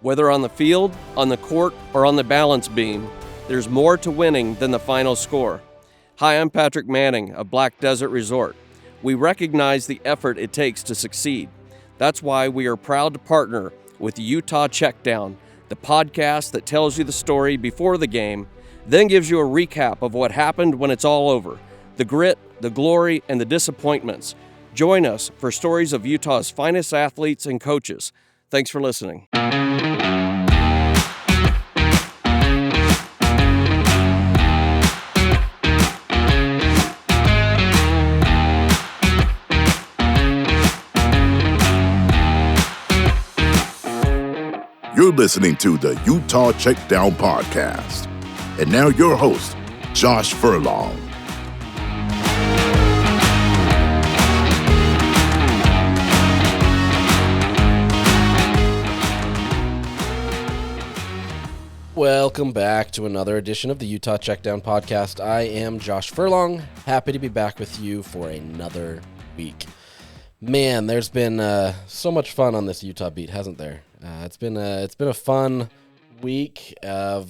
Whether on the field, on the court, or on the balance beam, there's more to winning than the final score. Hi, I'm Patrick Manning of Black Desert Resort. We recognize the effort it takes to succeed. That's why we are proud to partner with Utah Checkdown, the podcast that tells you the story before the game, then gives you a recap of what happened when it's all over, the grit, the glory, and the disappointments. Join us for stories of Utah's finest athletes and coaches. Thanks for listening. You're listening to the Utah Checkdown Podcast. And now your host, Josh Furlong. Welcome back to another edition of the Utah Checkdown Podcast. I am Josh Furlong, happy to be back with you for another week. Man, there's been so much fun on this Utah beat, hasn't there? It's been a fun week of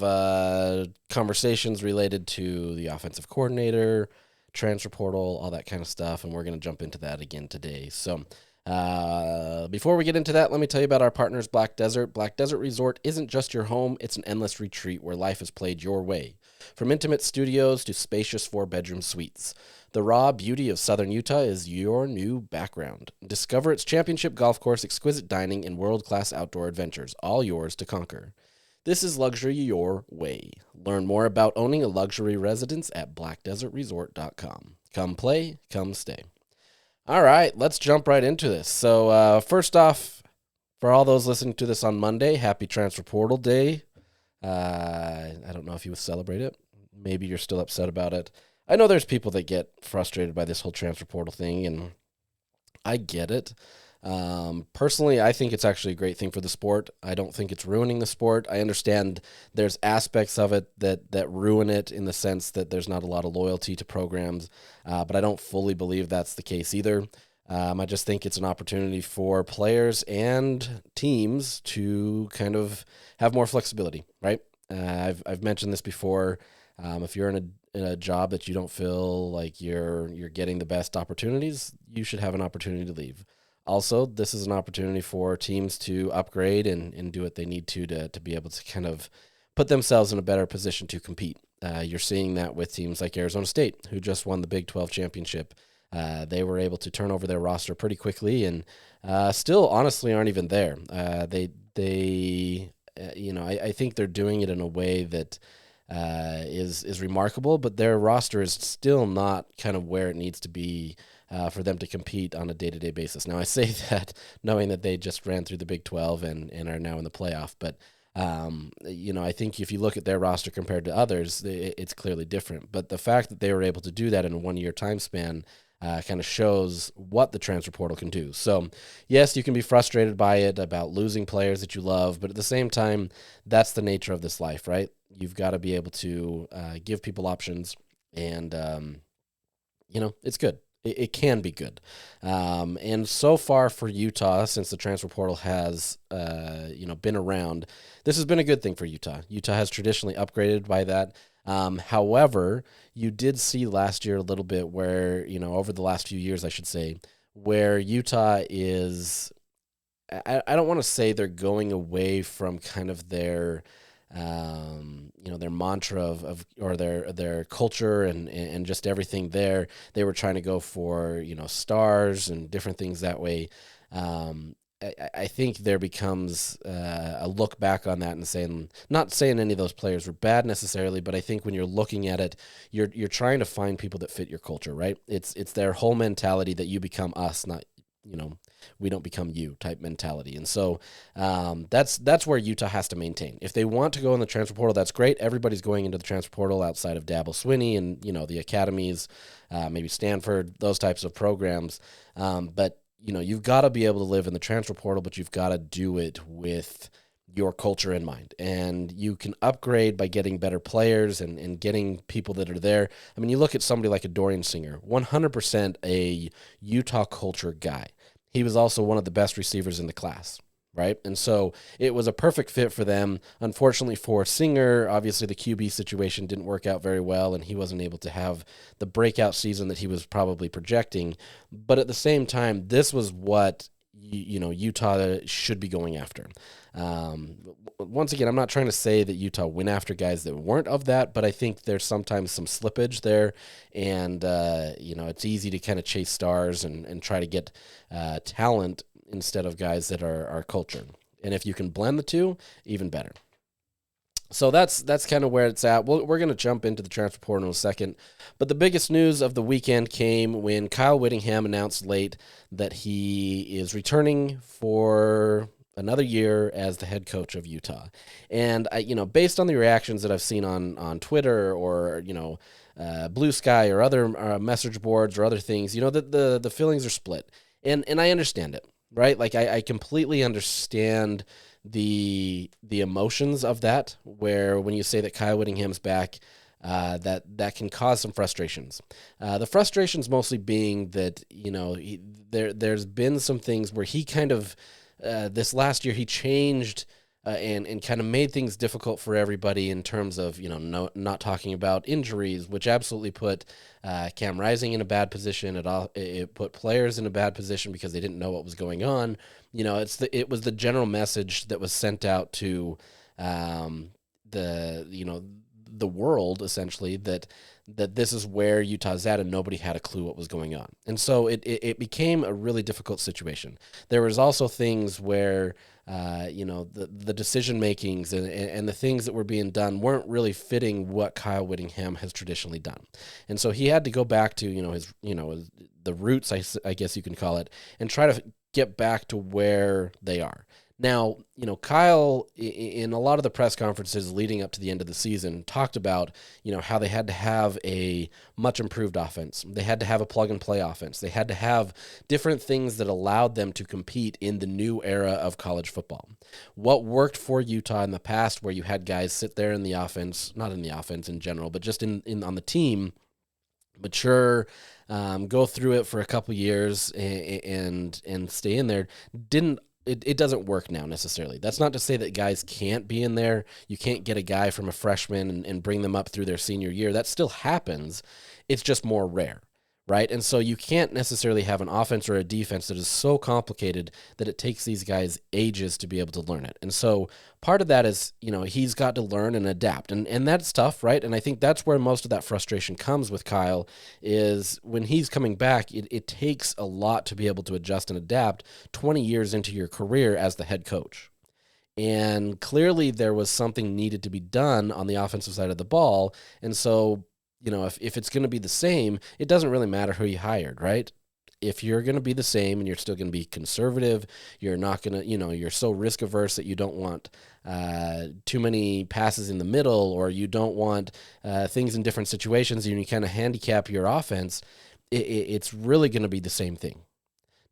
conversations related to the offensive coordinator, transfer portal, all that kind of stuff, and we're going to jump into that again today. So before we get into that, let me tell you about our partners, Black Desert. Black Desert Resort isn't just your home, it's an endless retreat where life is played your way. From intimate studios to spacious 4-bedroom suites, the raw beauty of southern Utah is your new background. Discover its championship golf course, exquisite dining, and world-class outdoor adventures, all yours to conquer. This is luxury your way. Learn more about owning a luxury residence at blackdesertresort.com. Come play, come stay. All right, let's jump right into this. So first off, for all those listening to this on Monday, happy Transfer Portal Day. I don't know if you would celebrate it. Maybe you're still upset about it. I know there's people that get frustrated by this whole transfer portal thing, and I get it. Personally, I think it's actually a great thing for the sport. I don't think it's ruining the sport. I understand there's aspects of it that ruin it in the sense that there's not a lot of loyalty to programs, but I don't fully believe that's the case either. I just think it's an opportunity for players and teams to kind of have more flexibility, right? I've mentioned this before. If you're in a job that you don't feel like you're getting the best opportunities, you should have an opportunity to leave. Also, this is an opportunity for teams to upgrade and do what they need to be able to kind of put themselves in a better position to compete. You're seeing that with teams like Arizona State, who just won the Big 12 championship. They were able to turn over their roster pretty quickly and still honestly aren't even there. I think they're doing it in a way that is remarkable, but their roster is still not kind of where it needs to be for them to compete on a day-to-day basis. Now, I say that knowing that they just ran through the Big 12 and are now in the playoff, but I think if you look at their roster compared to others, it's clearly different. But the fact that they were able to do that in a one-year time span kind of shows what the transfer portal can do. So, yes, you can be frustrated by it, about losing players that you love, but at the same time, that's the nature of this life, right? You've got to be able to give people options, and, it's good. It can be good. And so far for Utah, since the transfer portal has, been around, this has been a good thing for Utah. Utah has traditionally upgraded by that. However, you did see last year a little bit where, over the last few years, I should say, where Utah is, I don't want to say they're going away from kind of their their mantra of or their culture and just everything there. They were trying to go for, stars and different things that way. I think there becomes a look back on that and saying, not saying any of those players were bad necessarily, but I think when you're looking at it, you're trying to find people that fit your culture, right? It's their whole mentality that you become us, not, we don't become you type mentality. And so that's where Utah has to maintain. If they want to go in the transfer portal, that's great. Everybody's going into the transfer portal outside of Dabble Swinney and, the academies, maybe Stanford, those types of programs. But you've got to be able to live in the transfer portal, but you've got to do it with your culture in mind. And you can upgrade by getting better players and getting people that are there. I mean, you look at somebody like a Dorian Singer, 100% a Utah culture guy. He was also one of the best receivers in the class. right? And so it was a perfect fit for them. Unfortunately for Singer, obviously the QB situation didn't work out very well, and he wasn't able to have the breakout season that he was probably projecting. But at the same time, this was what Utah should be going after. Once again, I'm not trying to say that Utah went after guys that weren't of that, but I think there's sometimes some slippage there, and it's easy to kind of chase stars and try to get talent instead of guys that are cultured. And if you can blend the two, even better. So that's kind of where it's at. We're going to jump into the transfer portal in a second. But the biggest news of the weekend came when Kyle Whittingham announced late that he is returning for another year as the head coach of Utah. And, based on the reactions that I've seen on Twitter or, Blue Sky or other message boards or other things, the feelings are split. And I understand it, right? Like, I completely understand the emotions of that, where when you say that Kyle Whittingham's back, that can cause some frustrations. The frustrations mostly being that, there's been some things where he kind of, this last year, he changed and kind of made things difficult for everybody in terms of, not talking about injuries, which absolutely put Cam Rising in a bad position. It put players in a bad position because they didn't know what was going on. It was the general message that was sent out to the world, essentially, that this is where Utah's at, and nobody had a clue what was going on. And so it became a really difficult situation. There was also things where the decision makings and the things that were being done weren't really fitting what Kyle Whittingham has traditionally done. And so he had to go back to his the roots, I guess you can call it, and try to get back to where they are. Now, Kyle, in a lot of the press conferences leading up to the end of the season, talked about, how they had to have a much improved offense. They had to have a plug-and-play offense. They had to have different things that allowed them to compete in the new era of college football. What worked for Utah in the past, where you had guys sit there in the offense, not in the offense in general, but just in on the team, mature, go through it for a couple years and stay in there, it doesn't work now necessarily. That's not to say that guys can't be in there. You can't get a guy from a freshman and bring them up through their senior year. That still happens. It's just more rare, right? And so you can't necessarily have an offense or a defense that is so complicated that it takes these guys ages to be able to learn it. And so part of that is, he's got to learn and adapt. And that's tough, right? And I think that's where most of that frustration comes with Kyle, is when he's coming back, it takes a lot to be able to adjust and adapt 20 years into your career as the head coach. And clearly there was something needed to be done on the offensive side of the ball. And so, if it's going to be the same, it doesn't really matter who you hired, right? If you're going to be the same and you're still going to be conservative, you're not going to, you're so risk averse that you don't want too many passes in the middle, or you don't want things in different situations, and you kind of handicap your offense, it's really going to be the same thing.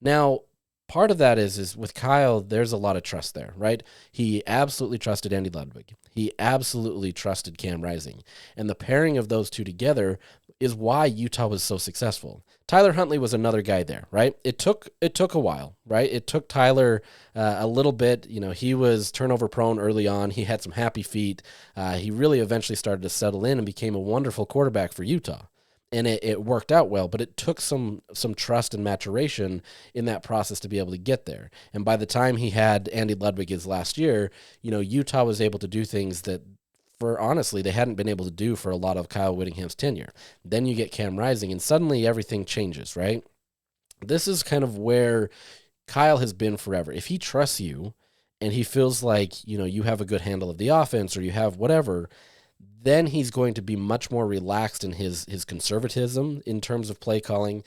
Now, part of that is with Kyle, there's a lot of trust there, right? He absolutely trusted Andy Ludwig. He absolutely trusted Cam Rising. And the pairing of those two together is why Utah was so successful. Tyler Huntley was another guy there, right? It took a while, right? It took Tyler a little bit. He was turnover prone early on. He had some happy feet. He really eventually started to settle in and became a wonderful quarterback for Utah. And it worked out well, but it took some trust and maturation in that process to be able to get there. And by the time he had Andy Ludwig his last year, Utah was able to do things that, honestly, they hadn't been able to do for a lot of Kyle Whittingham's tenure. Then you get Cam Rising, and suddenly everything changes, right? This is kind of where Kyle has been forever. If he trusts you and he feels like, you have a good handle of the offense, or you have whatever, then he's going to be much more relaxed in his conservatism in terms of play calling,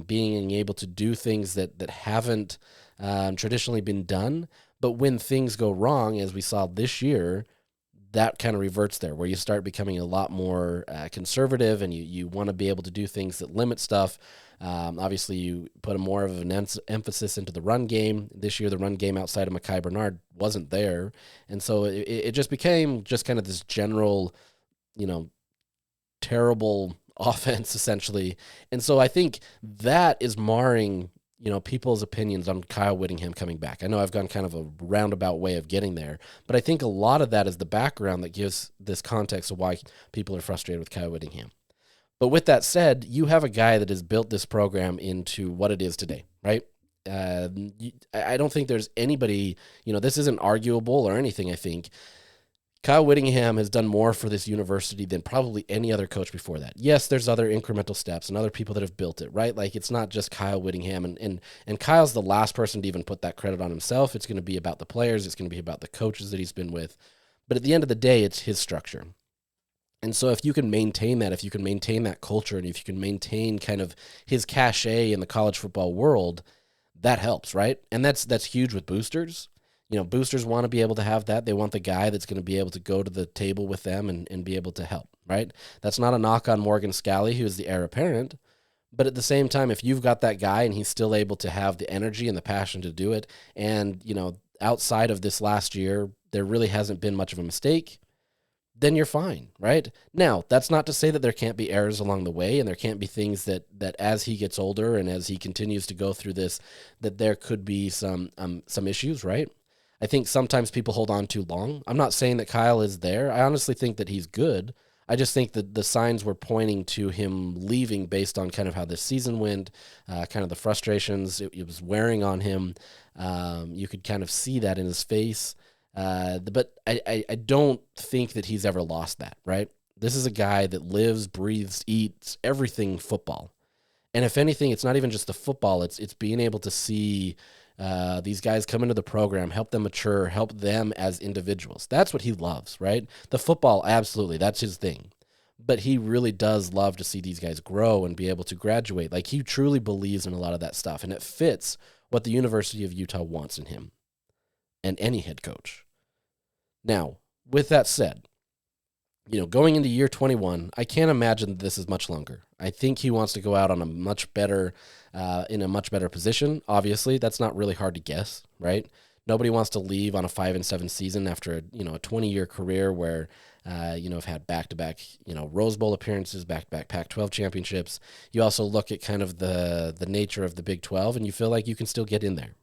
being able to do things that haven't traditionally been done. But when things go wrong, as we saw this year, that kind of reverts there, where you start becoming a lot more conservative, and you want to be able to do things that limit stuff. Obviously, you put more of an emphasis into the run game. This year, the run game outside of Mekhi Bernard wasn't there. And so it just became just kind of this general, terrible offense, essentially. And so I think that is marring people's opinions on Kyle Whittingham coming back. I know I've gone kind of a roundabout way of getting there, but I think a lot of that is the background that gives this context of why people are frustrated with Kyle Whittingham. But with that said, you have a guy that has built this program into what it is today, right? I don't think there's anybody, this isn't arguable or anything, I think. Kyle Whittingham has done more for this university than probably any other coach before that. Yes, there's other incremental steps and other people that have built it, right? Like, it's not just Kyle Whittingham, and Kyle's the last person to even put that credit on himself. It's going to be about the players. It's going to be about the coaches that he's been with. But at the end of the day, it's his structure. And so if you can maintain that, if you can maintain that culture, and if you can maintain kind of his cachet in the college football world, that helps, right? And that's huge with boosters. Boosters want to be able to have that. They want the guy that's going to be able to go to the table with them and be able to help, right? That's not a knock on Morgan Scalley, who is the heir apparent. But at the same time, if you've got that guy and he's still able to have the energy and the passion to do it, and, outside of this last year, there really hasn't been much of a mistake, then you're fine, right? Now, that's not to say that there can't be errors along the way, and there can't be things that as he gets older and as he continues to go through this, that there could be some issues, right? I think sometimes people hold on too long. I'm not saying that Kyle is there. I honestly think that he's good. I just think that the signs were pointing to him leaving based on kind of how this season went, kind of the frustrations. It was wearing on him. You could kind of see that in his face. But I don't think that he's ever lost that, right? This is a guy that lives, breathes, eats everything football. And if anything, it's not even just the football. It's being able to see these guys come into the program, help them mature, help them as individuals. That's what he loves, right? The football, absolutely, that's his thing. But he really does love to see these guys grow and be able to graduate. Like, he truly believes in a lot of that stuff, and it fits what the University of Utah wants in him and any head coach. Now, with that said, going into year 21, I can't imagine that this is much longer. I think he wants to go out on a much better, in a much better position. Obviously, that's not really hard to guess, right? Nobody wants to leave on a 5-7 season after a 20-year career where have had back-to-back Rose Bowl appearances, back-to-back Pac-12 championships. You also look at kind of the nature of the Big 12, and you feel like you can still get in there,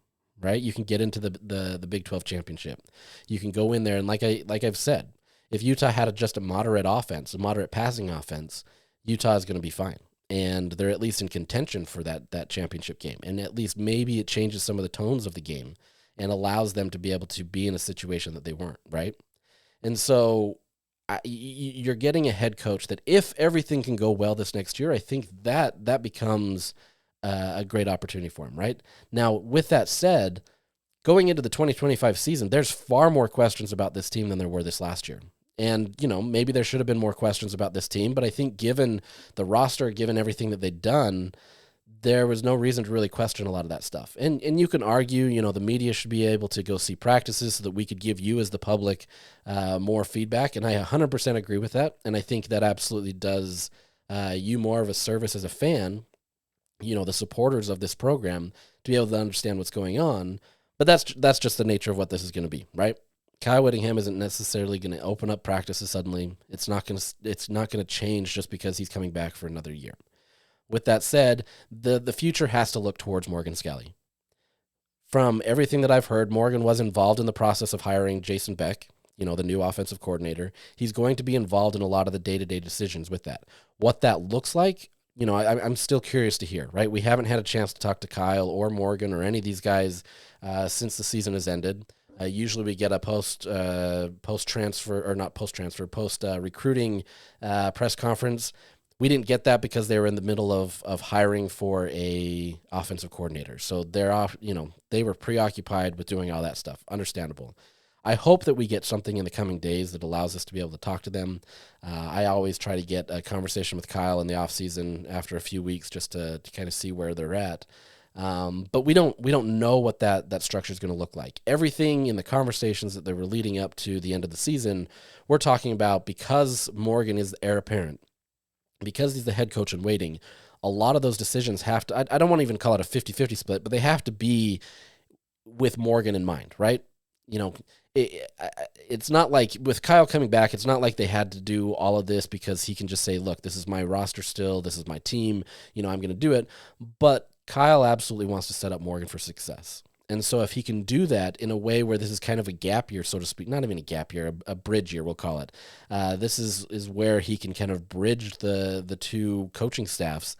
right? You can get into the Big 12 championship. You can go in there, and like I've said, if Utah had just a moderate offense, a moderate passing offense, Utah is going to be fine. And they're at least in contention for that championship game. And at least maybe it changes some of the tones of the game and allows them to be able to be in a situation that they weren't, right? And so you're getting a head coach that, if everything can go well this next year, I think that becomes a great opportunity for him, right? Now, with that said, going into the 2025 season, there's far more questions about this team than there were this last year. And, maybe there should have been more questions about this team, but I think given the roster, given everything that they'd done, there was no reason to really question a lot of that stuff. And you can argue, the media should be able to go see practices so that we could give you as the public more feedback. And I 100% agree with that. And I think that absolutely does you more of a service as a fan, the supporters of this program, to be able to understand what's going on. But that's just the nature of what this is going to be, right? Kyle Whittingham isn't necessarily going to open up practices suddenly. It's not going to change just because he's coming back for another year. With that said, the future has to look towards Morgan Scalley. From everything that I've heard, Morgan was involved in the process of hiring Jason Beck, the new offensive coordinator. He's going to be involved in a lot of the day-to-day decisions with that. What that looks like, I'm still curious to hear, right? We haven't had a chance to talk to Kyle or Morgan or any of these guys since the season has ended. Usually we get a post-recruiting press conference. We didn't get that because they were in the middle of hiring for a offensive coordinator. So they were preoccupied with doing all that stuff. Understandable. I hope that we get something in the coming days that allows us to be able to talk to them. I always try to get a conversation with Kyle in the offseason after a few weeks just to kind of see where they're at. But we don't know what that structure is going to look like. Everything in the conversations that they were leading up to the end of the season, we're talking about, because Morgan is the heir apparent, because he's the head coach in waiting, a lot of those decisions have to, I don't want to even call it a 50-50 split, but they have to be with Morgan in mind, right? It's not like with Kyle coming back, it's not like they had to do all of this because he can just say, look, this is my roster still, this is my team, I'm going to do it. But Kyle absolutely wants to set up Morgan for success. And so if he can do that in a way where this is kind of a gap year, so to speak, not even a gap year, a bridge year, we'll call it. This is where he can kind of bridge the two coaching staffs.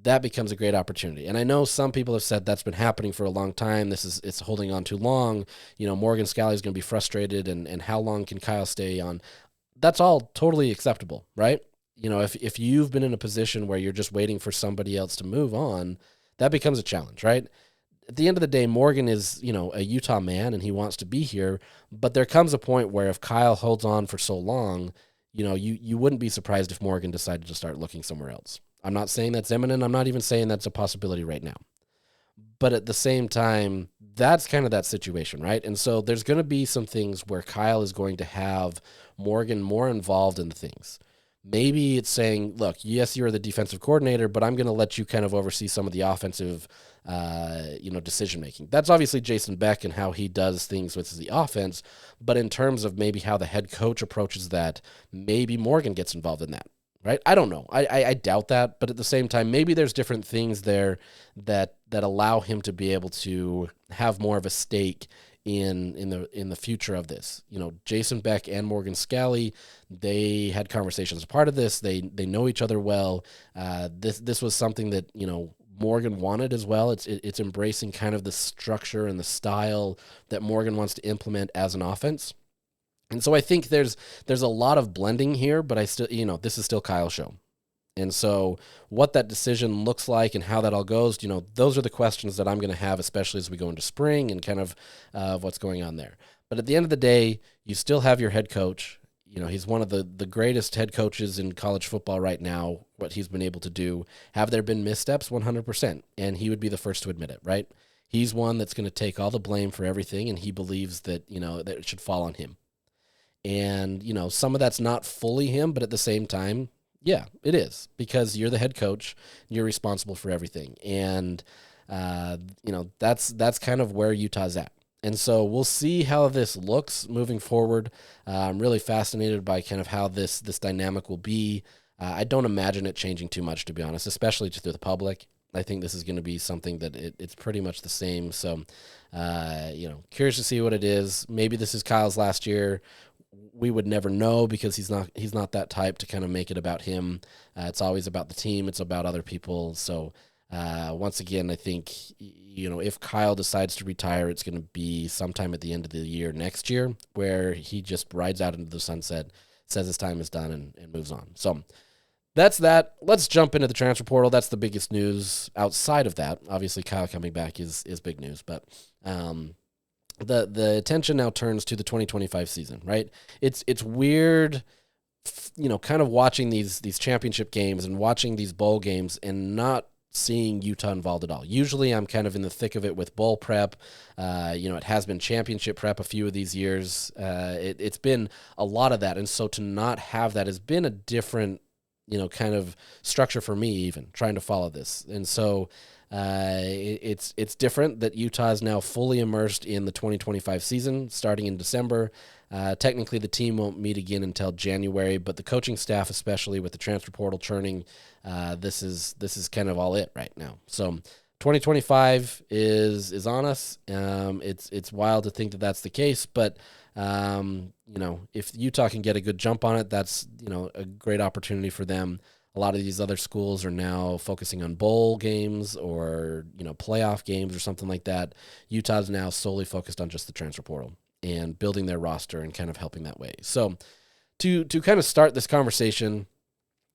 That becomes a great opportunity. And I know some people have said that's been happening for a long time. It's holding on too long. Morgan Scalley is going to be frustrated, and how long can Kyle stay on? That's all totally acceptable, right? If you've been in a position where you're just waiting for somebody else to move on, that becomes a challenge, right? At the end of the day, Morgan is, a Utah man and he wants to be here, but there comes a point where if Kyle holds on for so long, you wouldn't be surprised if Morgan decided to start looking somewhere else. I'm not saying that's imminent. I'm not even saying that's a possibility right now. But at the same time, that's kind of that situation, right? And so there's going to be some things where Kyle is going to have Morgan more involved in things. Maybe it's saying, look, yes, you're the defensive coordinator, but I'm going to let you kind of oversee some of the offensive, decision-making. That's obviously Jason Beck and how he does things with the offense, but in terms of maybe how the head coach approaches that, maybe Morgan gets involved in that, right? I don't know. I doubt that, but at the same time, maybe there's different things there that allow him to be able to have more of a stake in the future of this. Jason Beck and Morgan Scalley, they had conversations as part of this. They know each other well. This was something that Morgan wanted as well. It's embracing kind of the structure and the style that Morgan wants to implement as an offense. And so I think there's a lot of blending here, but I still, this is still Kyle's show. And so what that decision looks like and how that all goes, those are the questions that I'm going to have, especially as we go into spring and kind of what's going on there. But at the end of the day, you still have your head coach. He's one of the greatest head coaches in college football right now, what he's been able to do. Have there been missteps? 100%. And he would be the first to admit it, right? He's one that's going to take all the blame for everything, and he believes that, that it should fall on him. And, some of that's not fully him, but at the same time, yeah, it is, because you're the head coach, you're responsible for everything. And, that's kind of where Utah's at. And so we'll see how this looks moving forward. I'm really fascinated by kind of how this dynamic will be. I don't imagine it changing too much, to be honest, especially to the public. I think this is going to be something that it's pretty much the same. So, curious to see what it is. Maybe this is Kyle's last year. We would never know because he's not that type to kind of make it about him. It's always about the team. It's about other people. So once again, I think, if Kyle decides to retire, it's going to be sometime at the end of the year next year where he just rides out into the sunset, says his time is done, and moves on. So that's that. Let's jump into the transfer portal. That's the biggest news outside of that. Obviously, Kyle coming back is big news, but the attention now turns to the 2025 season, right? It's weird, kind of watching these championship games and watching these bowl games and not seeing Utah involved at all. Usually I'm kind of in the thick of it with bowl prep. It has been championship prep a few of these years. It's been a lot of that. And so to not have that has been a different, kind of structure for me, even trying to follow this. And so it's different that Utah is now fully immersed in the 2025 season starting in December. Technically, the team won't meet again until January, but the coaching staff, especially with the transfer portal churning, this is kind of all it right now. So 2025 is on us. It's wild to think that that's the case, but if Utah can get a good jump on it, that's a great opportunity for them. A lot of these other schools are now focusing on bowl games or, playoff games or something like that. Utah's now solely focused on just the transfer portal and building their roster and kind of helping that way. So to kind of start this conversation,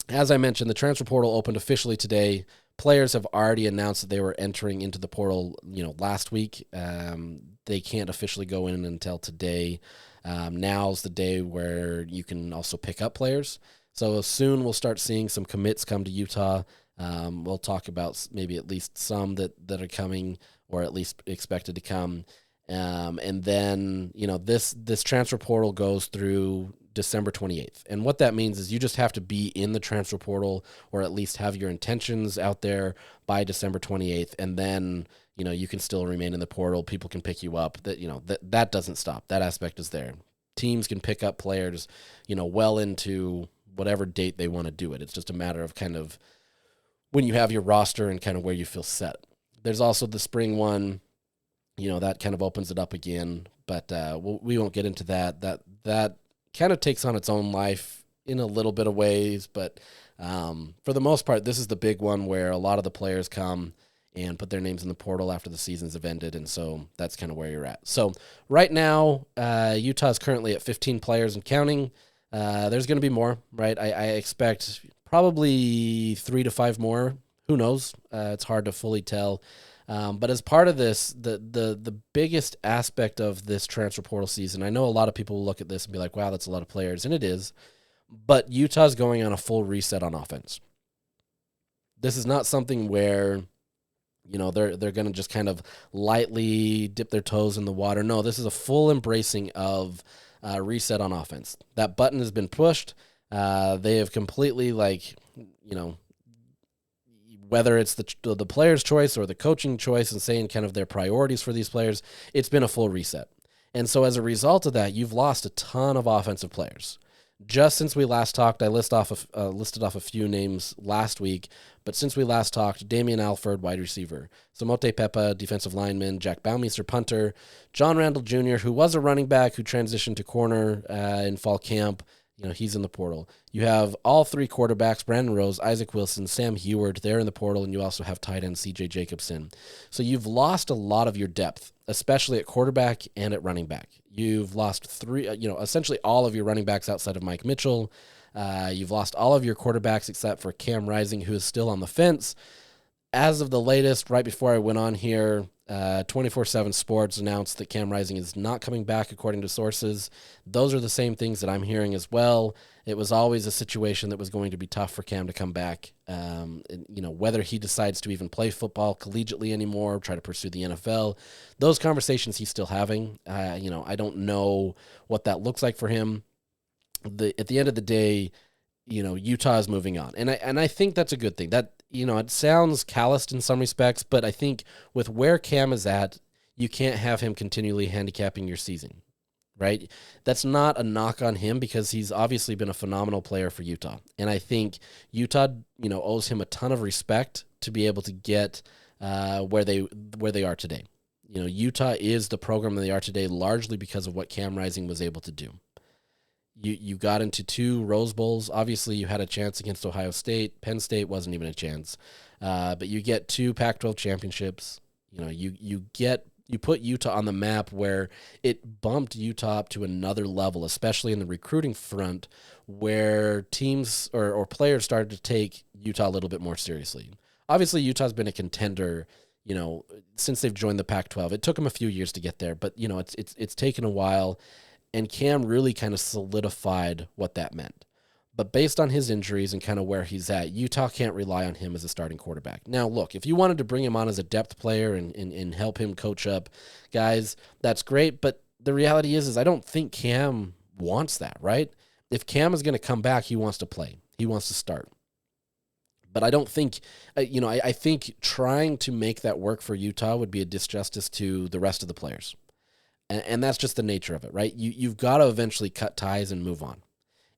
as I mentioned, the transfer portal opened officially today. Players have already announced that they were entering into the portal, last week. They can't officially go in until today. Now's the day where you can also pick up players. So soon we'll start seeing some commits come to Utah. We'll talk about maybe at least some that are coming or at least expected to come. And then, this transfer portal goes through December 28th. And what that means is you just have to be in the transfer portal or at least have your intentions out there by December 28th. And then, you can still remain in the portal. People can pick you up. That doesn't stop. That aspect is there. Teams can pick up players, well into whatever date they want to do it. It's just a matter of kind of when you have your roster and kind of where you feel set. There's also the spring one, that kind of opens it up again, but we won't get into that. That kind of takes on its own life in a little bit of ways, but for the most part, this is the big one where a lot of the players come and put their names in the portal after the seasons have ended, and so that's kind of where you're at. So right now, Utah is currently at 15 players and counting. There's going to be more, right? I expect probably 3 to 5 more. Who knows? It's hard to fully tell. But as part of this, the biggest aspect of this transfer portal season, I know a lot of people will look at this and be like, wow, that's a lot of players, and it is, but Utah's going on a full reset on offense. This is not something where they're going to just kind of lightly dip their toes in the water. No, this is a full embracing of reset on offense. That button has been pushed. They have completely, whether it's the player's choice or the coaching choice and saying kind of their priorities for these players, it's been a full reset. And so as a result of that, you've lost a ton of offensive players. Just since we last talked, I listed off a few names last week, but since we last talked, Damian Alford, wide receiver, Samote Pepa, defensive lineman, Jack Baumeister, punter, John Randall Jr., who was a running back who transitioned to corner in fall camp. He's in the portal. You have all 3 quarterbacks, Brandon Rose, Isaac Wilson, Sam Heward, they're in the portal, and you also have tight end C.J. Jacobson. So you've lost a lot of your depth, especially at quarterback and at running back. You've lost essentially all of your running backs outside of Mike Mitchell. You've lost all of your quarterbacks except for Cam Rising, who is still on the fence. As of the latest, right before I went on here, 24/7 Sports announced that Cam Rising is not coming back, according to sources. Those are the same things that I'm hearing as well. It was always a situation that was going to be tough for Cam to come back. Whether he decides to even play football collegiately anymore, try to pursue the NFL, those conversations he's still having. I don't know what that looks like for him. At the end of the day, Utah is moving on. And I think that's a good thing. That, it sounds calloused in some respects, but I think with where Cam is at, you can't have him continually handicapping your season, right? That's not a knock on him because he's obviously been a phenomenal player for Utah. And I think Utah, owes him a ton of respect to be able to get where they are today. Utah is the program that they are today largely because of what Cam Rising was able to do. You got into 2 Rose Bowls. Obviously, you had a chance against Ohio State. Penn State wasn't even a chance. But you get 2 Pac-12 championships. You put Utah on the map where it bumped Utah up to another level, especially in the recruiting front, where teams or players started to take Utah a little bit more seriously. Obviously, Utah's been a contender, since they've joined the Pac-12. It took them a few years to get there, but it's taken a while. And Cam really kind of solidified what that meant. But based on his injuries and kind of where he's at, Utah can't rely on him as a starting quarterback. Now, look, if you wanted to bring him on as a depth player and help him coach up guys, that's great. But the reality is I don't think Cam wants that, right? If Cam is going to come back, he wants to play. He wants to start. But I don't think, I think trying to make that work for Utah would be a disjustice to the rest of the players. And that's just the nature of it, right? You've got to eventually cut ties and move on.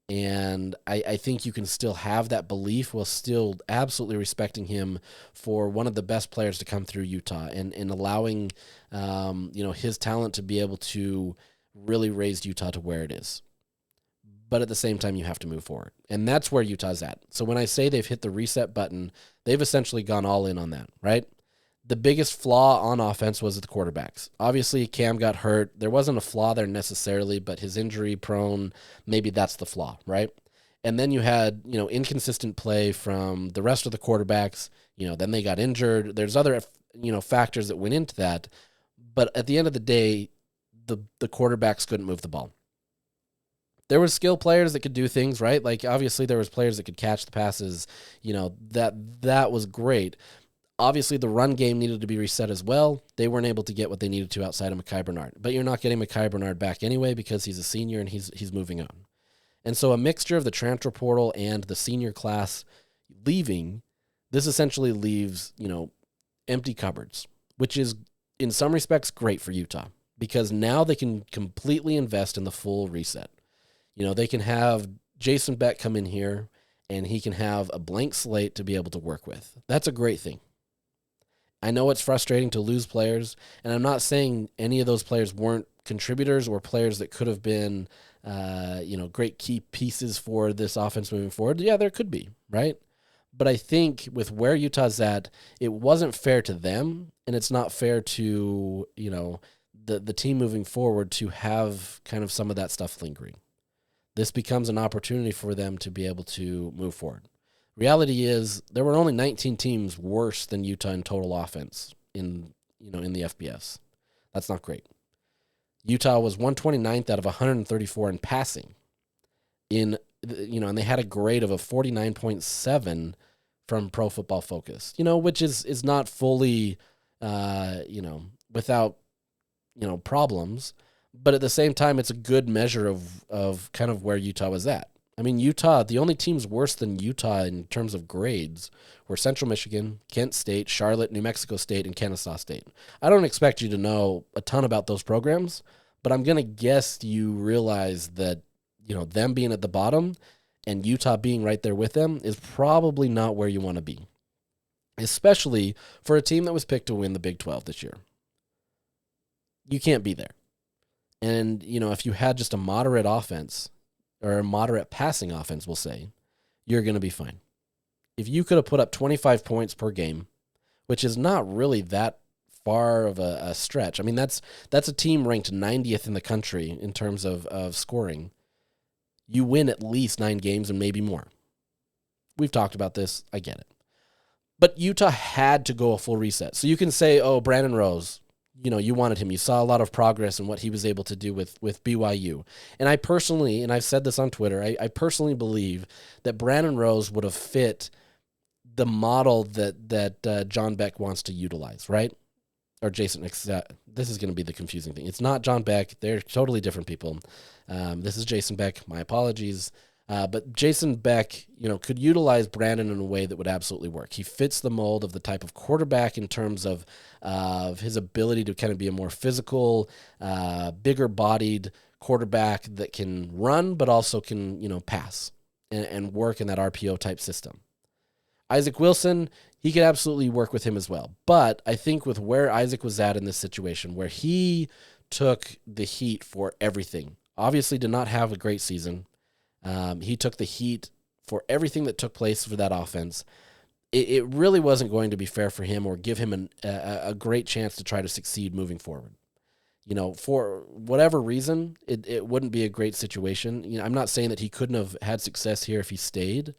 And I think you can still have that belief while still absolutely respecting him for one of the best players to come through Utah and allowing, his talent to be able to really raise Utah to where it is. But at the same time, you have to move forward. And that's where Utah's at. So when I say they've hit the reset button, they've essentially gone all in on that, right? The biggest flaw on offense was the quarterbacks. Obviously, Cam got hurt. There wasn't a flaw there necessarily, but his injury prone, maybe that's the flaw, right? And then you had, inconsistent play from the rest of the quarterbacks. Then they got injured. There's other, factors that went into that. But at the end of the day, the quarterbacks couldn't move the ball. There were skill players that could do things, right? Like, obviously, there was players that could catch the passes. That was great. Obviously, the run game needed to be reset as well. They weren't able to get what they needed to outside of Mekhi Bernard. But you're not getting Mekhi Bernard back anyway because he's a senior and he's moving on. And so a mixture of the transfer portal and the senior class leaving, this essentially leaves, empty cupboards, which is in some respects great for Utah because now they can completely invest in the full reset. They can have Jason Beck come in here and he can have a blank slate to be able to work with. That's a great thing. I know it's frustrating to lose players, and I'm not saying any of those players weren't contributors or players that could have been, great key pieces for this offense moving forward. Yeah, there could be, right? But I think with where Utah's at, it wasn't fair to them, and it's not fair to, the team moving forward to have kind of some of that stuff lingering. This becomes an opportunity for them to be able to move forward. Reality is there were only 19 teams worse than Utah in total offense in the FBS. That's not great. Utah was 129th out of 134 in passing. And they had a grade of a 49.7 from Pro Football Focus, which is not fully, without, problems. But at the same time, it's a good measure of kind of where Utah was at. I mean, Utah, the only teams worse than Utah in terms of grades were Central Michigan, Kent State, Charlotte, New Mexico State, and Kennesaw State. I don't expect you to know a ton about those programs, but I'm going to guess you realize that, them being at the bottom and Utah being right there with them is probably not where you want to be, especially for a team that was picked to win the Big 12 this year. You can't be there. And, if you had just a moderate offense or a moderate passing offense, we'll say, you're going to be fine. If you could have put up 25 points per game, which is not really that far of a stretch. I mean, that's a team ranked 90th in the country in terms of scoring. You win at least 9 games and maybe more. We've talked about this. I get it. But Utah had to go a full reset. So you can say, oh, Brandon Rose, you wanted him. You saw a lot of progress in what he was able to do with BYU. And I personally, and I've said this on Twitter, I personally believe that Brandon Rose would have fit the model that John Beck wants to utilize, right? Or Jason, this is going to be the confusing thing. It's not John Beck. They're totally different people. This is Jason Beck. My apologies. But Jason Beck, could utilize Brandon in a way that would absolutely work. He fits the mold of the type of quarterback in terms of his ability to kind of be a more physical, bigger-bodied quarterback that can run but also can, pass and work in that RPO-type system. Isaac Wilson, he could absolutely work with him as well. But I think with where Isaac was at in this situation, where he took the heat for everything, obviously did not have a great season. He took the heat for everything that took place for that offense. It really wasn't going to be fair for him or give him a great chance to try to succeed moving forward. For whatever reason, it wouldn't be a great situation. I'm not saying that he couldn't have had success here if he stayed,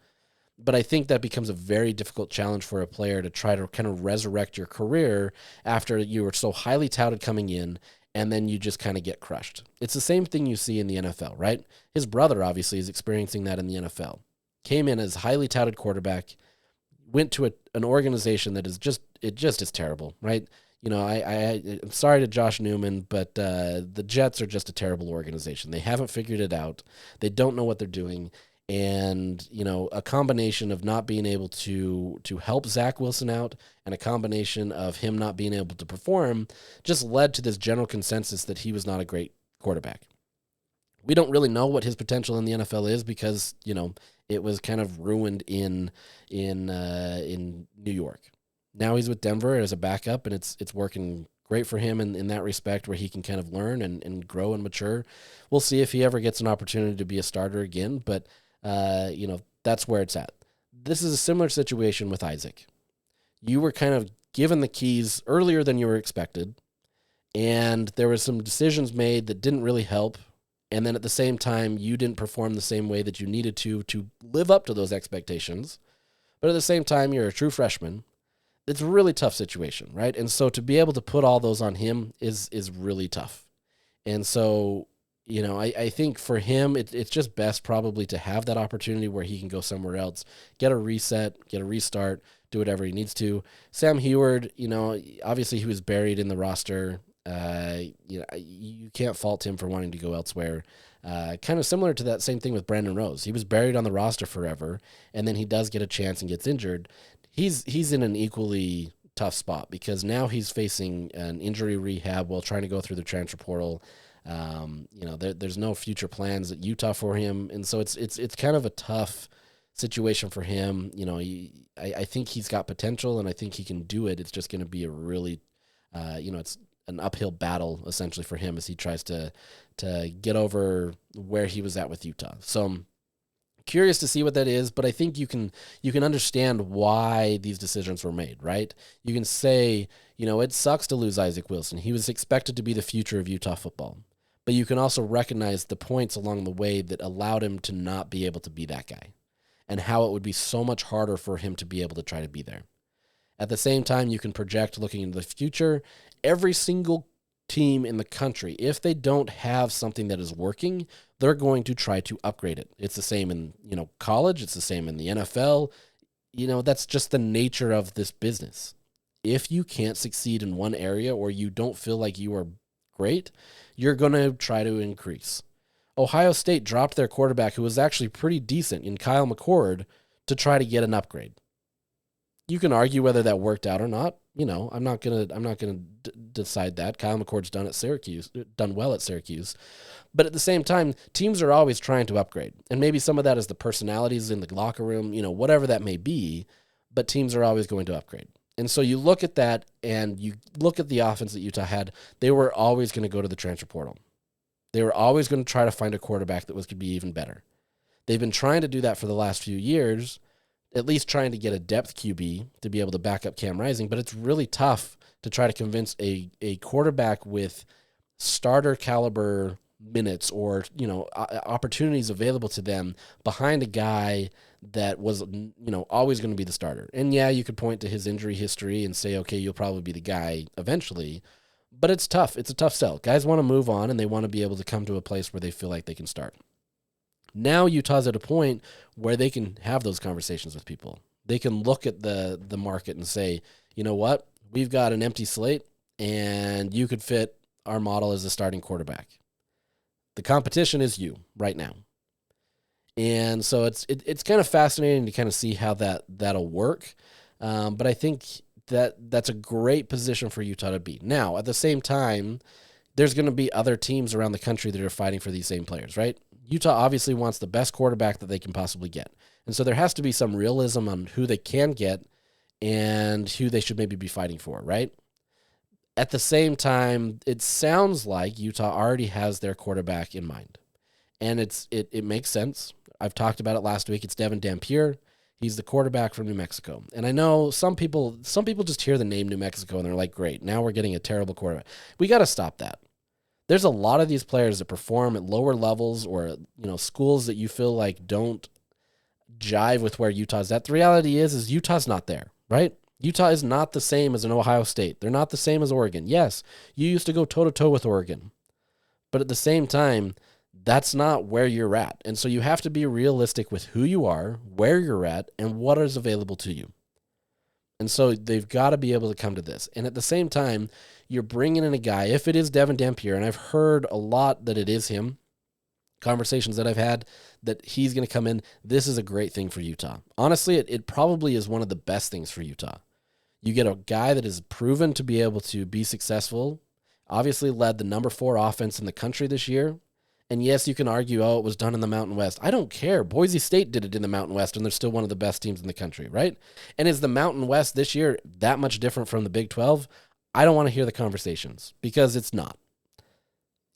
but I think that becomes a very difficult challenge for a player to try to kind of resurrect your career after you were so highly touted coming in and then you just kind of get crushed. It's the same thing you see in the NFL, right? His brother obviously is experiencing that in the NFL. Came in as highly touted quarterback, went to an organization that is just is terrible, right? I'm sorry to Josh Newman, but the Jets are just a terrible organization. They haven't figured it out. They don't know what they're doing. And, a combination of not being able to help Zach Wilson out and a combination of him not being able to perform just led to this general consensus that he was not a great quarterback. We don't really know what his potential in the NFL is because, it was kind of ruined in New York. Now he's with Denver as a backup, and it's working great for him in that respect where he can kind of learn and grow and mature. We'll see if he ever gets an opportunity to be a starter again, but that's where it's at. This is a similar situation with Isaac. You were kind of given the keys earlier than you were expected, and there were some decisions made that didn't really help, and then at the same time, you didn't perform the same way that you needed to live up to those expectations, but at the same time, you're a true freshman. It's a really tough situation, right? And so to be able to put all those on him is really tough. And so, I think for him, it's just best probably to have that opportunity where he can go somewhere else, get a reset, get a restart, do whatever he needs to. Sam Heward, obviously he was buried in the roster. You can't fault him for wanting to go elsewhere. Kind of similar to that same thing with Brandon Rose. He was buried on the roster forever, and then he does get a chance and gets injured. He's in an equally tough spot because now he's facing an injury rehab while trying to go through the transfer portal. There's no future plans at Utah for him, and so it's kind of a tough situation for him. I think he's got potential, and I think he can do it. It's just going to be a really, it's an uphill battle essentially for him as he tries to get over where he was at with Utah. So I'm curious to see what that is, but I think you can understand why these decisions were made, right? You can say, it sucks to lose Isaac Wilson. He was expected to be the future of Utah football. But you can also recognize the points along the way that allowed him to not be able to be that guy, and how it would be so much harder for him to be able to try to be there. At the same time, you can project looking into the future. Every single team in the country, if they don't have something that is working, they're going to try to upgrade it. It's the same in, college. It's the same in the NFL. That's just the nature of this business. If you can't succeed in one area, or you don't feel like you are great, you're going to try to increase. Ohio State dropped their quarterback, who was actually pretty decent, in Kyle McCord, to try to get an upgrade. You can argue whether that worked out or not. I'm not gonna decide that. Kyle McCord's done well at Syracuse, but at the same time, teams are always trying to upgrade, and maybe some of that is the personalities in the locker room, whatever that may be. But teams are always going to upgrade, and so you look at that, and you look at the offense that Utah had. They were always going to go to the transfer portal. They were always going to try to find a quarterback that could be even better. They've been trying to do that for the last few years, at least trying to get a depth QB to be able to back up Cam Rising, but it's really tough to try to convince a quarterback with starter caliber minutes or, opportunities available to them behind a guy that was, always going to be the starter. And yeah, you could point to his injury history and say, okay, you'll probably be the guy eventually, but it's tough. It's a tough sell. Guys want to move on, and they want to be able to come to a place where they feel like they can start. Now Utah's at a point where they can have those conversations with people. They can look at the market and say, you know what? We've got an empty slate, and you could fit our model as a starting quarterback. The competition is you right now. And so it's kind of fascinating to kind of see how that'll work. But I think that's a great position for Utah to be. Now, at the same time, there's going to be other teams around the country that are fighting for these same players, right? Utah obviously wants the best quarterback that they can possibly get. And so there has to be some realism on who they can get and who they should maybe be fighting for, right? At the same time, it sounds like Utah already has their quarterback in mind. And it makes sense. I've talked about it last week. It's Devin Dampier. He's the quarterback from New Mexico. And I know some people just hear the name New Mexico and they're like, great, now we're getting a terrible quarterback. We got to stop that. There's a lot of these players that perform at lower levels or, schools that you feel like don't jive with where Utah's at. The reality is Utah's not there, right? Utah is not the same as an Ohio State. They're not the same as Oregon. Yes, you used to go toe-to-toe with Oregon. But at the same time, that's not where you're at. And so you have to be realistic with who you are, where you're at, and what is available to you. And so they've got to be able to come to this. And at the same time, you're bringing in a guy, if it is Devin Dampier, and I've heard a lot that it is him, conversations that I've had, that he's going to come in, this is a great thing for Utah. Honestly, it probably is one of the best things for Utah. You get a guy that is proven to be able to be successful, obviously led the number 4 offense in the country this year. And yes, you can argue, it was done in the Mountain West. I don't care. Boise State did it in the Mountain West, and they're still one of the best teams in the country, right? And is the Mountain West this year that much different from the Big 12? I don't want to hear the conversations because it's not.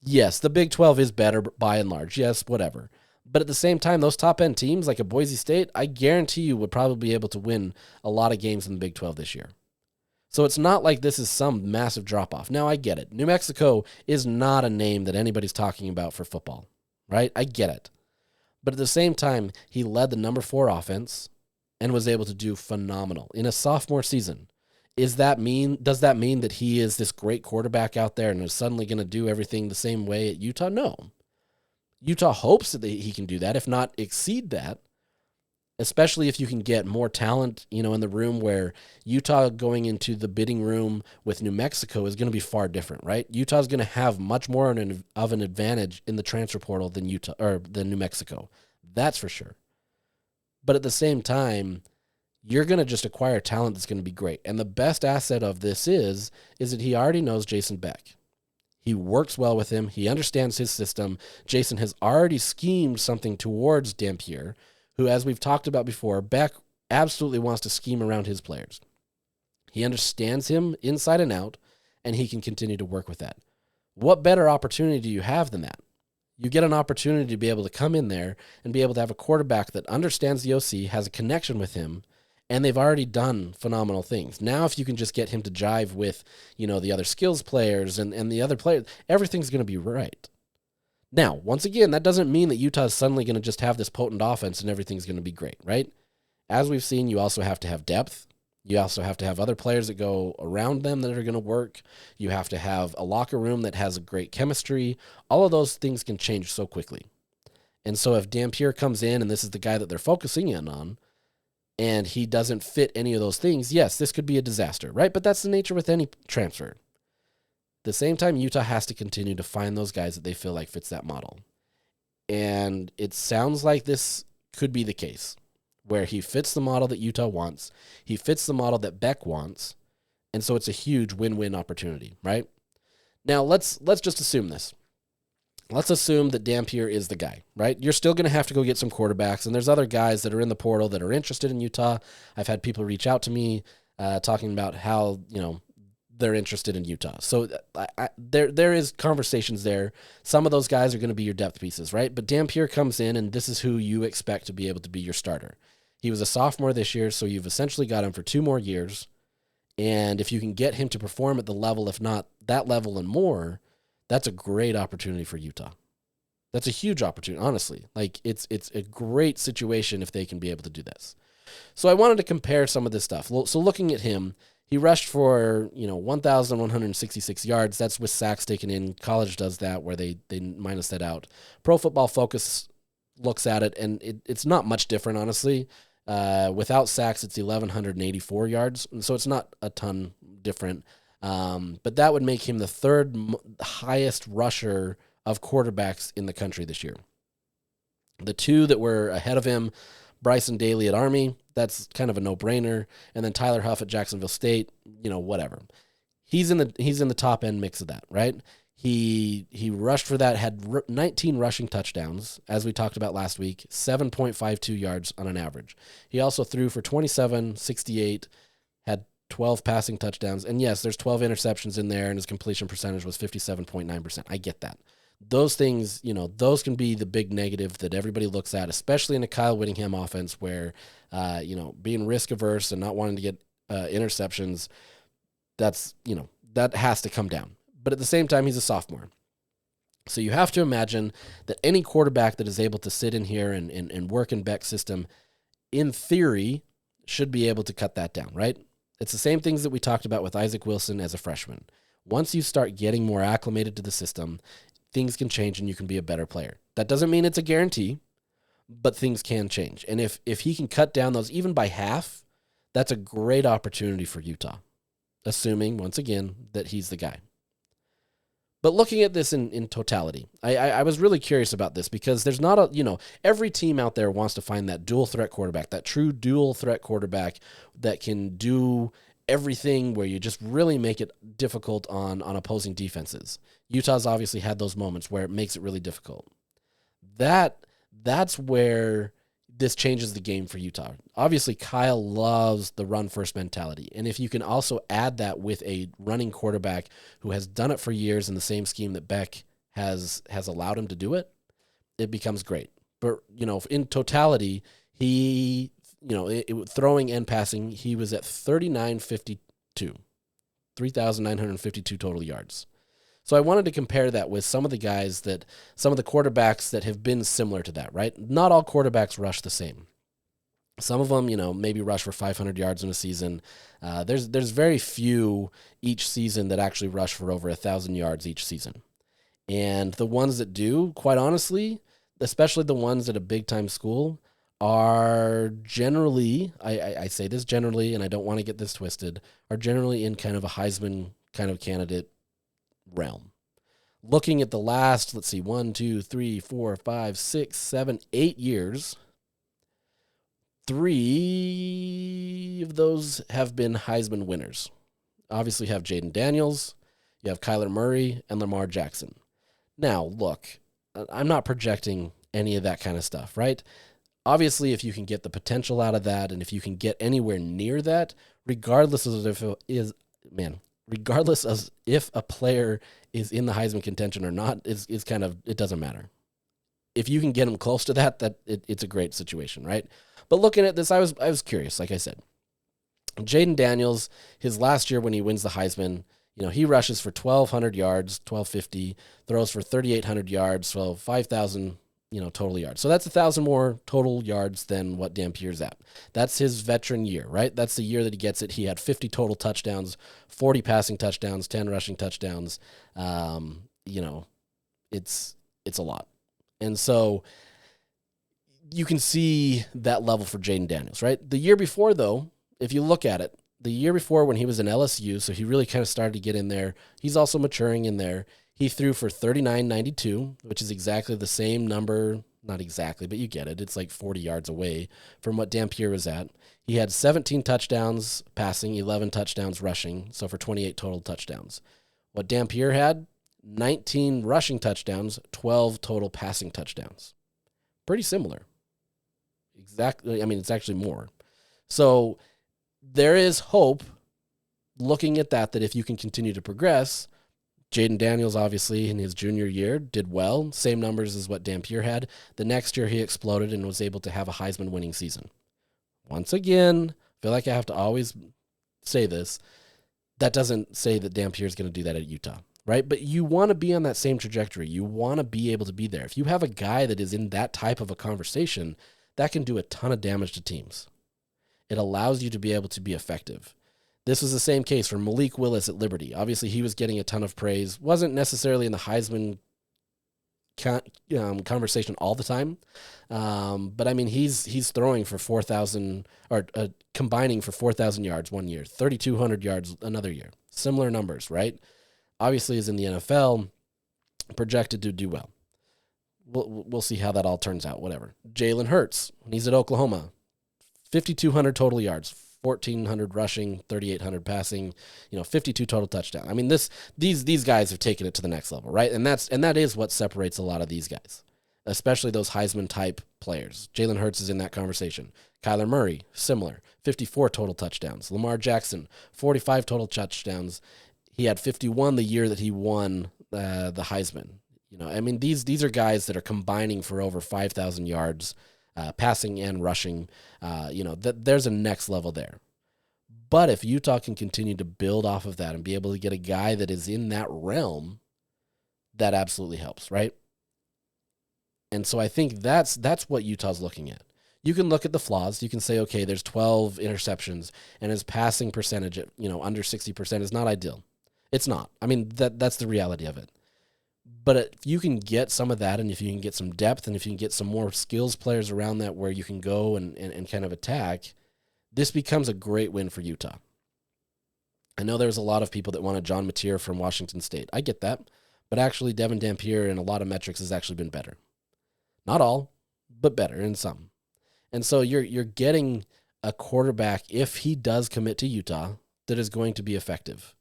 Yes, the Big 12 is better by and large. Yes, whatever. But at the same time, those top-end teams like a Boise State, I guarantee you would probably be able to win a lot of games in the Big 12 this year. So it's not like this is some massive drop-off. Now, I get it. New Mexico is not a name that anybody's talking about for football, right? I get it. But at the same time, he led the number 4 offense and was able to do phenomenal in a sophomore season. Does that mean that he is this great quarterback out there and is suddenly going to do everything the same way at Utah? No. Utah hopes that he can do that, if not exceed that. Especially if you can get more talent, in the room, where Utah going into the bidding room with New Mexico is going to be far different, right? Utah's going to have much more of an advantage in the transfer portal than New Mexico. That's for sure. But at the same time, you're going to just acquire talent that's going to be great. And the best asset of this is that he already knows Jason Beck. He works well with him. He understands his system. Jason has already schemed something towards Dampier, who, as we've talked about before, Beck absolutely wants to scheme around his players. He understands him inside and out, and he can continue to work with that. What better opportunity do you have than that? You get an opportunity to be able to come in there and be able to have a quarterback that understands the OC, has a connection with him, and they've already done phenomenal things. Now, if you can just get him to jive with, the other skills players and the other players, everything's going to be right. Now, once again, that doesn't mean that Utah is suddenly going to just have this potent offense and everything's going to be great, right? As we've seen, you also have to have depth. You also have to have other players that go around them that are going to work. You have to have a locker room that has a great chemistry. All of those things can change so quickly. And so if Dampier comes in and this is the guy that they're focusing in on, and he doesn't fit any of those things, yes, this could be a disaster, right? But that's the nature with any transfer. At the same time, Utah has to continue to find those guys that they feel like fits that model. And it sounds like this could be the case, where he fits the model that Utah wants. He fits the model that Beck wants. And so it's a huge win-win opportunity, right? Now, let's just assume this. Let's assume that Dampier is the guy, right? You're still going to have to go get some quarterbacks, and there's other guys that are in the portal that are interested in Utah. I've had people reach out to me talking about how, they're interested in Utah. So there is conversations there. Some of those guys are going to be your depth pieces, right? But Dampier comes in, and this is who you expect to be able to be your starter. He was a sophomore this year, so you've essentially got him for 2 more years. And if you can get him to perform at the level, if not that level and more, that's a great opportunity for Utah. That's a huge opportunity, honestly. Like, it's a great situation if they can be able to do this. So I wanted to compare some of this stuff. So looking at him, he rushed for, 1,166 yards. That's with sacks taken in. College does that, where they minus that out. Pro Football Focus looks at it, and it's not much different, honestly. Without sacks, it's 1,184 yards, and so it's not a ton different. But that would make him the 3rd highest rusher of quarterbacks in the country this year. The 2 that were ahead of him, Bryson Daly at Army, that's kind of a no-brainer, and then Tyler Huff at Jacksonville State, whatever. He's in the top end mix of that, right? He rushed for that, had 19 rushing touchdowns, as we talked about last week, 7.52 yards on an average. He also threw for 27, 68, had 12 passing touchdowns, and yes, there's 12 interceptions in there, and his completion percentage was 57.9%. I get that. Those things, those can be the big negative that everybody looks at, especially in a Kyle Whittingham offense where, being risk averse and not wanting to get interceptions, that has to come down. But at the same time, he's a sophomore. So you have to imagine that any quarterback that is able to sit in here and work in Beck's system, in theory, should be able to cut that down, right? It's the same things that we talked about with Isaac Wilson as a freshman. Once you start getting more acclimated to the system, things can change and you can be a better player. That doesn't mean it's a guarantee, but things can change. And if he can cut down those even by half, that's a great opportunity for Utah, assuming, once again, that he's the guy. But looking at this in totality, I was really curious about this because there's not every team out there wants to find that dual threat quarterback, that true dual threat quarterback that can do everything where you just really make it difficult on opposing defenses. Utah's obviously had those moments where it makes it really difficult. That's where this changes the game for Utah. Obviously, Kyle loves the run-first mentality. And if you can also add that with a running quarterback who has done it for years in the same scheme that Beck has allowed him to do it, it becomes great. But, in totality, he, throwing and passing, he was at 3,952 total yards. So I wanted to compare that with some of the quarterbacks that have been similar to that, right? Not all quarterbacks rush the same. Some of them, maybe rush for 500 yards in a season. There's very few each season that actually rush for over 1,000 yards each season. And the ones that do, quite honestly, especially the ones at a big-time school, are generally, I say this generally, and I don't want to get this twisted, are generally in kind of a Heisman kind of candidate realm. Looking at the last, 1, 2, 3, 4, 5, 6, 7, 8 years, 3 of those have been Heisman winners. Obviously, you have Jaden Daniels, you have Kyler Murray, and Lamar Jackson. Now, look, I'm not projecting any of that kind of stuff, right? Obviously, if you can get the potential out of that, and if you can get anywhere near that, regardless of if a player is in the Heisman contention or not, is kind of, it doesn't matter. If you can get him close to that, it's a great situation, right? But looking at this, I was curious. Like I said, Jaden Daniels, his last year when he wins the Heisman, he rushes for 1,200 yards, 1,250, throws for 3,800 yards, so 5,000. Total yards. So that's 1,000 more total yards than what Dampier's at. That's his veteran year, right? That's the year that he gets it. He had 50 total touchdowns, 40 passing touchdowns, 10 rushing touchdowns. It's a lot. And so you can see that level for Jaden Daniels, right? The year before, though, if you look at it, the year before when he was in LSU, so he really kind of started to get in there. He's also maturing in there. He threw for 39.92, which is exactly the same number. Not exactly, but you get it. It's like 40 yards away from what Dampier was at. He had 17 touchdowns passing, 11 touchdowns rushing, so for 28 total touchdowns. What Dampier had, 19 rushing touchdowns, 12 total passing touchdowns. Pretty similar. Exactly. I mean, it's actually more. So there is hope looking at that if you can continue to progress. Jaden Daniels, obviously, in his junior year, did well. Same numbers as what Dampier had. The next year, he exploded and was able to have a Heisman winning season. Once again, I feel like I have to always say this. That doesn't say that Dampier is going to do that at Utah, right? But you want to be on that same trajectory. You want to be able to be there. If you have a guy that is in that type of a conversation, that can do a ton of damage to teams. It allows you to be able to be effective. This was the same case for Malik Willis at Liberty. Obviously, he was getting a ton of praise. Wasn't necessarily in the Heisman conversation all the time. But, I mean, he's throwing for 4,000 or combining for 4,000 yards one year, 3,200 yards another year. Similar numbers, right? Obviously, is in the NFL, projected to do well. We'll see how that all turns out, whatever. Jalen Hurts, when he's at Oklahoma, 5,200 total yards, 1,400 rushing, 3,800 passing, 52 total touchdowns. I mean, these guys have taken it to the next level, right? And that is what separates a lot of these guys, especially those Heisman type players. Jalen Hurts is in that conversation. Kyler Murray, similar, 54 total touchdowns. Lamar Jackson, 45 total touchdowns. He had 51 the year that he won the Heisman. I mean, these are guys that are combining for over 5,000 yards. Passing and rushing, there's a next level there. But if Utah can continue to build off of that and be able to get a guy that is in that realm, that absolutely helps, right? And so I think that's what Utah's looking at. You can look at the flaws. You can say, okay, there's 12 interceptions, and his passing percentage at under 60% is not ideal. It's not. I mean, that's the reality of it. But if you can get some of that, and if you can get some depth, and if you can get some more skills players around that where you can go and kind of attack, this becomes a great win for Utah. I know there's a lot of people that wanted John Mateer from Washington State. I get that. But actually, Devin Dampier in a lot of metrics has actually been better. Not all, but better in some. And so you're getting a quarterback, if he does commit to Utah, that is going to be effective.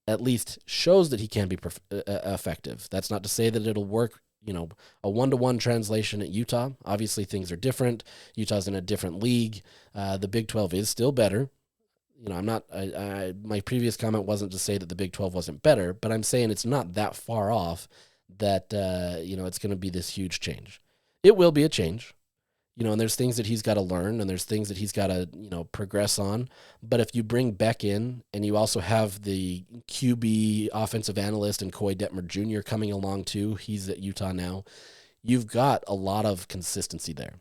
At least shows that he can be effective. That's not to say that it'll work, a one-to-one translation at Utah. Obviously, things are different. Utah's in a different league. The Big 12 is still better. My previous comment wasn't to say that the Big 12 wasn't better, but I'm saying it's not that far off that, it's going to be this huge change. It will be a change. And there's things that he's got to learn, and there's things that he's got to, progress on. But if you bring Beck in, and you also have the QB offensive analyst and Coy Detmer Jr. coming along too, he's at Utah now, you've got a lot of consistency there.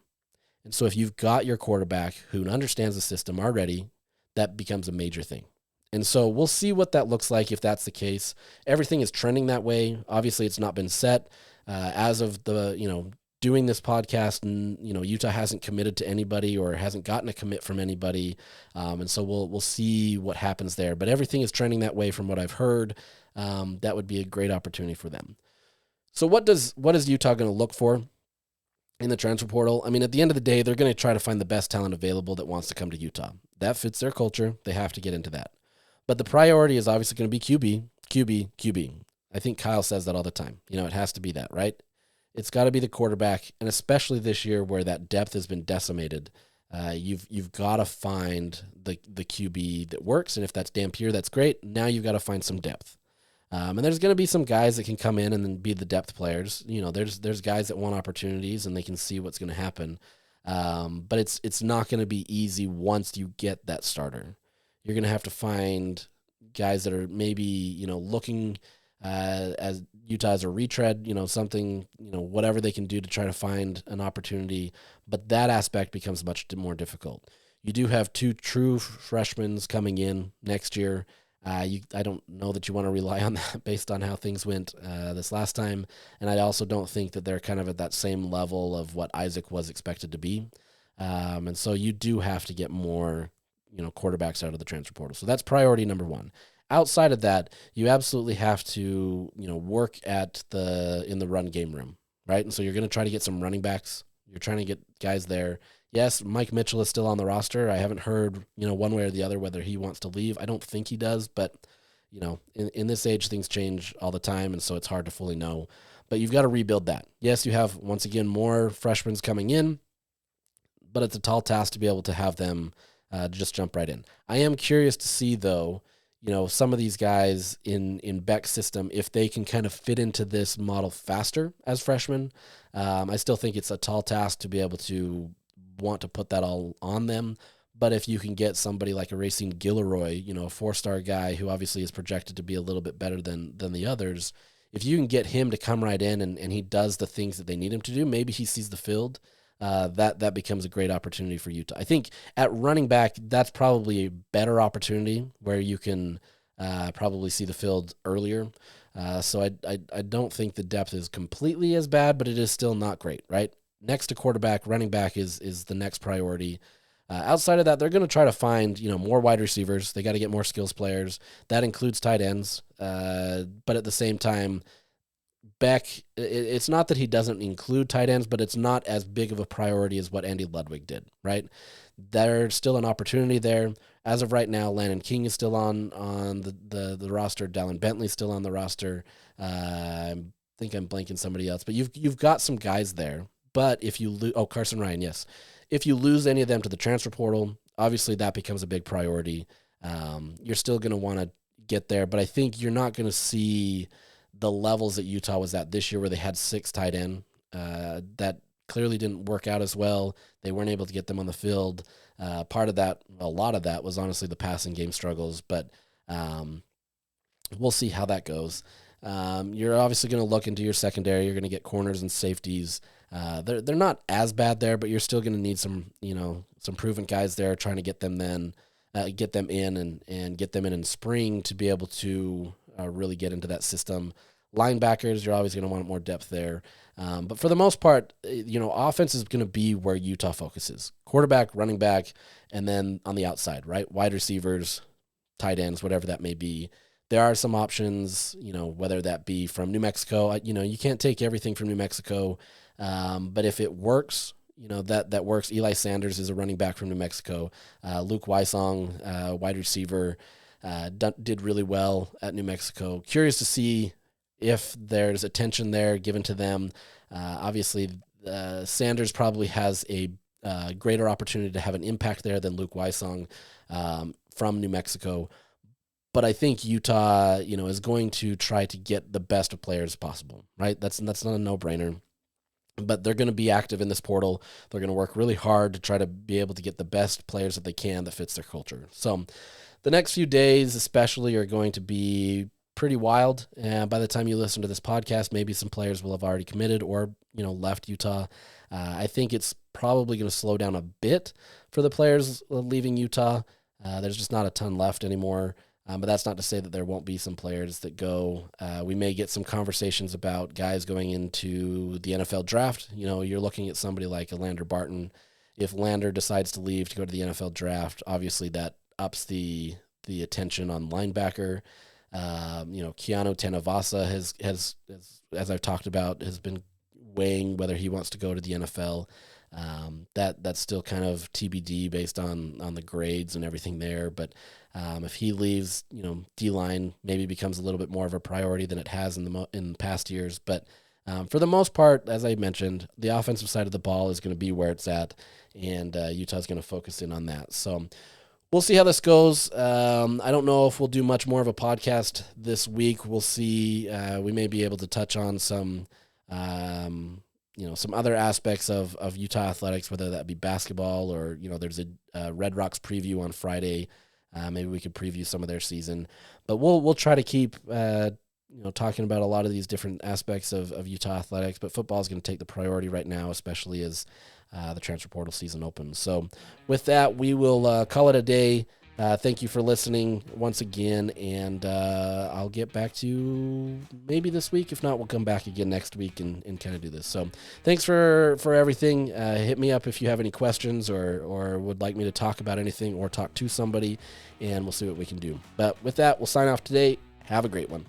And so if you've got your quarterback who understands the system already, that becomes a major thing. And so we'll see what that looks like if that's the case. Everything is trending that way. Obviously, it's not been set as of the, doing this podcast, and Utah hasn't committed to anybody or hasn't gotten a commit from anybody, and so we'll see what happens there. But everything is trending that way from what I've heard. That would be a great opportunity for them. So what is Utah going to look for in the transfer portal? I mean, at the end of the day, they're going to try to find the best talent available that wants to come to Utah. That fits their culture. They have to get into that. But the priority is obviously going to be QB. I think Kyle says that all the time. It has to be that, right? it's got to be the quarterback, and especially this year where that depth has been decimated. You've got to find the QB that works, and if that's Dampier, that's great. Now you've got to find some depth. And there's going to be some guys that can come in and then be the depth players. There's guys that want opportunities and they can see what's going to happen. But it's not going to be easy once you get that starter. You're going to have to find guys that are maybe, looking as Utah as a retread, something, whatever they can do to try to find an opportunity. But that aspect becomes much more difficult. You do have 2 true freshmen coming in next year. I don't know that you want to rely on that based on how things went this last time. And I also don't think that they're kind of at that same level of what Isaac was expected to be. And so you do have to get more, quarterbacks out of the transfer portal. So that's priority number 1. Outside of that, you absolutely have to, work in the run game room, right? And so you're going to try to get some running backs. You're trying to get guys there. Yes, Mike Mitchell is still on the roster. I haven't heard, one way or the other whether he wants to leave. I don't think he does, but, in this age, things change all the time, and so it's hard to fully know. But you've got to rebuild that. Yes, you have, once again, more freshmen coming in, but it's a tall task to be able to have them just jump right in. I am curious to see, though, some of these guys in Beck's system, if they can kind of fit into this model faster as freshmen. I still think it's a tall task to be able to want to put that all on them. But if you can get somebody like a Racine Gilroy, a 4-star guy who obviously is projected to be a little bit better than the others, if you can get him to come right in and he does the things that they need him to do, maybe he sees the field, that becomes a great opportunity for Utah. I think at running back, that's probably a better opportunity where you can probably see the field earlier. So I don't think the depth is completely as bad, but it is still not great, right? Next to quarterback, running back is the next priority. Outside of that, they're going to try to find, more wide receivers. They got to get more skills players. That includes tight ends. But at the same time, Beck, it's not that he doesn't include tight ends, but it's not as big of a priority as what Andy Ludwig did, right? There's still an opportunity there. As of right now, Landon King is still on the roster. Dallin Bentley's still on the roster. I think I'm blanking somebody else, but you've got some guys there. But if you lose, Carson Ryan, yes. If you lose any of them to the transfer portal, obviously that becomes a big priority. You're still going to want to get there, but I think you're not going to see the levels that Utah was at this year where they had 6 tight end. That clearly didn't work out as well. They weren't able to get them on the field. Part of that, a lot of that was honestly the passing game struggles, but we'll see how that goes. You're obviously going to look into your secondary. You're going to get corners and safeties. They're not as bad there, but you're still going to need some proven guys there trying to get them in and get them in spring to be able to really get into that system. Linebackers, you're always going to want more depth there. But for the most part, offense is going to be where Utah focuses. Quarterback, running back, and then on the outside, right? Wide receivers, tight ends, whatever that may be. There are some options, whether that be from New Mexico. You can't take everything from New Mexico, but if it works, that works. Eli Sanders is a running back from New Mexico. Luke Weissong, wide receiver, did really well at New Mexico. Curious to see if there's attention there given to them. Obviously, Sanders probably has a greater opportunity to have an impact there than Luke Weissong from New Mexico. But I think Utah, is going to try to get the best of players possible, right? That's not a no-brainer. But they're going to be active in this portal. They're going to work really hard to try to be able to get the best players that they can that fits their culture. So the next few days especially are going to be pretty wild. And by the time you listen to this podcast, maybe some players will have already committed or, left Utah. I think it's probably going to slow down a bit for the players leaving Utah. There's just not a ton left anymore. But that's not to say that there won't be some players that go. We may get some conversations about guys going into the NFL draft. You're looking at somebody like a Lander Barton. If Lander decides to leave to go to the NFL draft, obviously that ups the attention on linebacker. Keanu Tanavasa has, as I've talked about, has been weighing whether he wants to go to the NFL. That's still kind of TBD based on the grades and everything there. But if he leaves, D-line maybe becomes a little bit more of a priority than it has in past years. But For the most part, as I mentioned, the offensive side of the ball is going to be where it's at, and Utah's going to focus in on that. So we'll see how this goes. I don't know if we'll do much more of a podcast this week. We'll see. We may be able to touch on some some other aspects of Utah athletics, whether that be basketball or, there's a Red Rocks preview on Friday. Maybe we could preview some of their season, but we'll try to keep, talking about a lot of these different aspects of Utah athletics, but football is going to take the priority right now, especially as the transfer portal season opens. So with that, we will call it a day. Thank you for listening once again, and I'll get back to you maybe this week. If not, we'll come back again next week and kind of do this. So thanks for everything. Hit me up if you have any questions or would like me to talk about anything or talk to somebody, and we'll see what we can do. But with that, we'll sign off today. Have a great one.